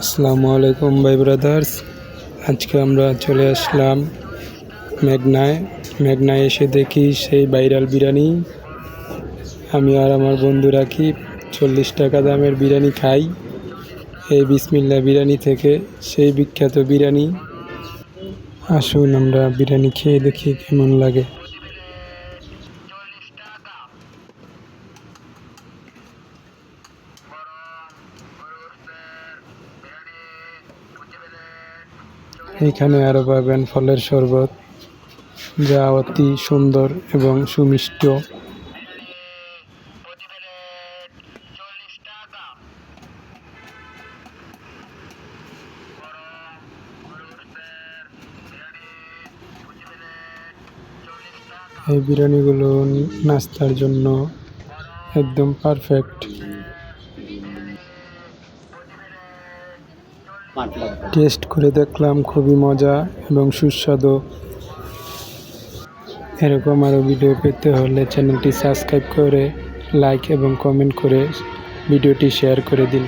আসসালামু আলাইকুম ভাই ব্রাদার্স। আজকে আমরা চলে আসলাম মেঘনায় এসে দেখি সেই ভাইরাল বিরিয়ানি। আমি আর আমার বন্ধুরা কি 40 টাকা দামের বিরিয়ানি খাই এই বিসমিল্লাহ বিরিয়ানি থেকে, সেই বিখ্যাত বিরিয়ানি। আসুন আমরা বিরিয়ানি খেয়ে দেখি কেমন লাগে। এখানে আরও পাবেন ফলের শরবত, যা অতি সুন্দর এবং সুমিষ্ট। এই বিরিয়ানিগুলো নাস্তার জন্য একদম পারফেক্ট। টেস্ট করে দেখলাম খুবই মজা এবং সুস্বাদু। এরকম আরও ভিডিও পেতে হলে চ্যানেলটি সাবস্ক্রাইব করে লাইক এবং কমেন্ট করে ভিডিওটি শেয়ার করে দিন।